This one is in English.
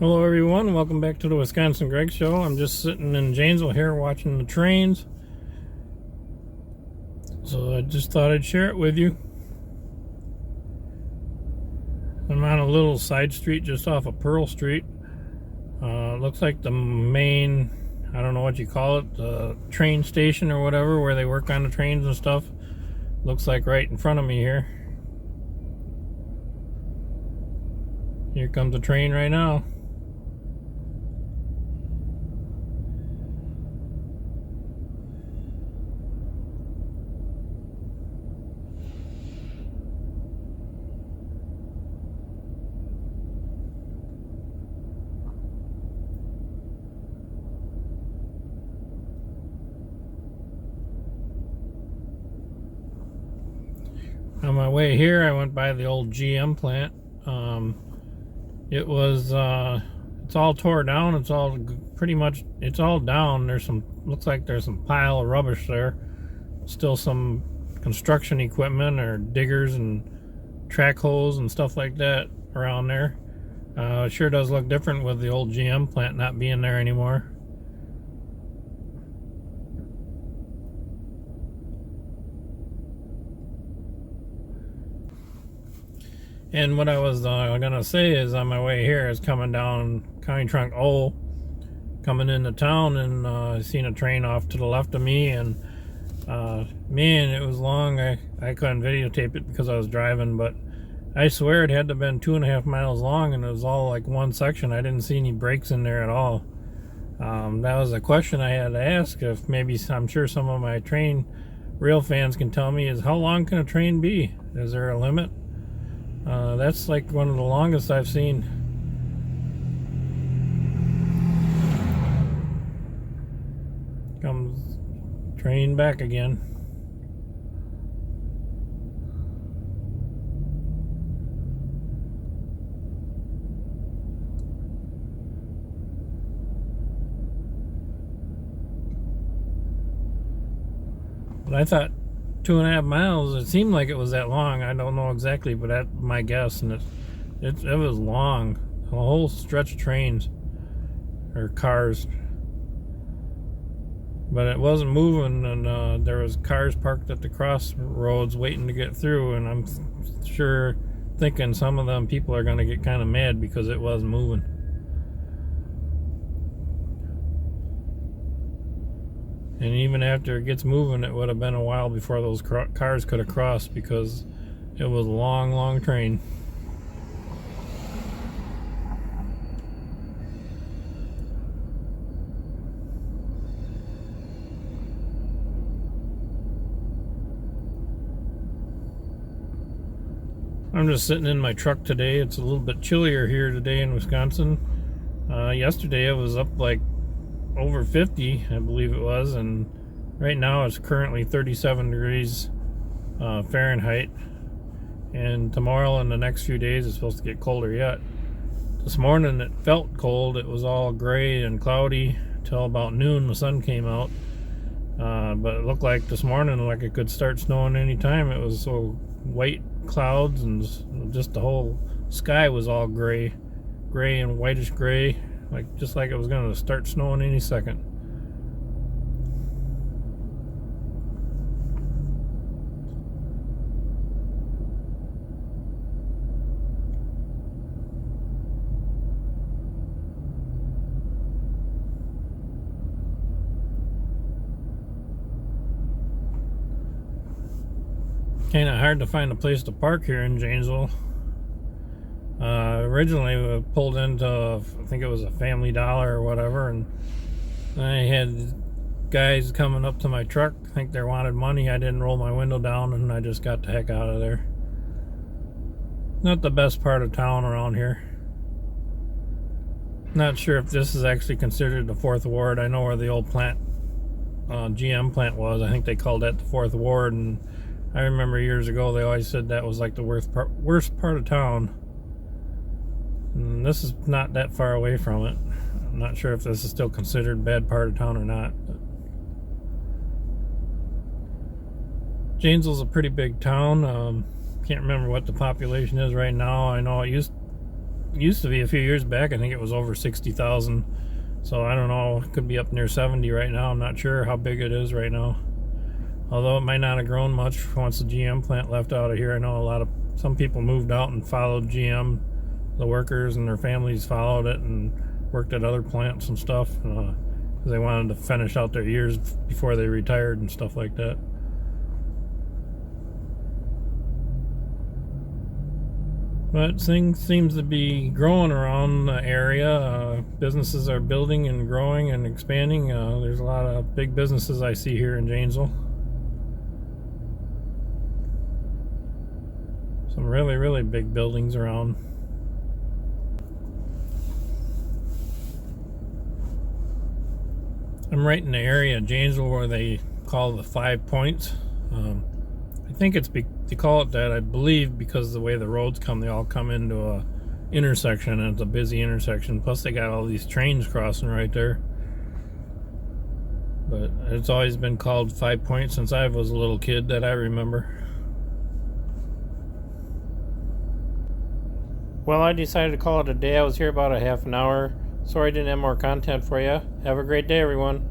Hello everyone, welcome back to the Wisconsin Greg Show. I'm just sitting in Janesville here watching the trains. So I just thought I'd share it with you. I'm on a little side street just off of Pearl Street. Looks like the main, I don't know what you call it, the train station or whatever, where they work on the trains and stuff. Looks like right in front of me here. Here comes the train right now. On my way here, I went by the old GM plant. It's all tore down. It's all pretty much, it's all down. Looks like there's some pile of rubbish there. Still some construction equipment or diggers and track holes and stuff like that around there. It sure does look different with the old GM plant not being there anymore. And what I was gonna say is, on my way here is coming down County Trunk O, coming into town, and I seen a train off to the left of me, and man, it was long. I couldn't videotape it because I was driving, but I swear it had to have been 2.5 miles long, and it was all like one section. I didn't see any breaks in there at all. That was a question I had to ask. If maybe, I'm sure some of my train rail fans can tell me, is how long can a train be? Is there a limit? That's like one of the longest I've seen. Comes train back again. But I thought 2.5 miles, it seemed like it was that long. I don't know exactly, but that's my guess. And it was long, a whole stretch of trains or cars, but it wasn't moving. And there was cars parked at the crossroads waiting to get through, and I'm sure thinking some of them people are going to get kind of mad because it wasn't moving. And even after it gets moving, it would have been a while before those cars could have crossed, because it was a long, long train. I'm just sitting in my truck today. It's a little bit chillier here today in Wisconsin. Yesterday it was up like over 50, I believe it was, and right now it's currently 37 degrees Fahrenheit, and tomorrow and the next few days it's supposed to get colder yet. This morning it felt cold. It was all gray and cloudy till about noon. The sun came out, but it looked like this morning like it could start snowing anytime. It was so white clouds, and just the whole sky was all gray and whitish gray, just like it was going to start snowing any second. Kind of hard to find a place to park here in Janesville. Originally we pulled into, I think it was a Family Dollar or whatever, and I had guys coming up to my truck. I think they wanted money. I didn't roll my window down, and I just got the heck out of there. Not the best part of town around here. Not sure if this is actually considered the 4th Ward. I know where the old plant, GM plant was. I think they called that the 4th Ward, and I remember years ago they always said that was like the worst part of town. And this is not that far away from it. I'm not sure if this is still considered a bad part of town or not. But Janesville's a pretty big town. Can't remember what the population is right now. I know it used used to be a few years back. I think it was over 60,000. So I don't know. It could be up near 70 right now. I'm not sure how big it is right now. Although it might not have grown much once the GM plant left out of here. I know some people moved out and followed GM. The workers and their families followed it and worked at other plants and stuff because they wanted to finish out their years before they retired and stuff like that. But things seems to be growing around the area. Businesses are building and growing and expanding. There's a lot of big businesses I see here in Janesville. Some really, really big buildings around. I'm right in the area of Janesville where they call the 5 Points. I think they call it that, I believe, because the way the roads come, they all come into a intersection, and it's a busy intersection. Plus they got all these trains crossing right there. But it's always been called 5 Points since I was a little kid that I remember. Well, I decided to call it a day. I was here about a half an hour. Sorry I didn't have more content for you. Have a great day, everyone.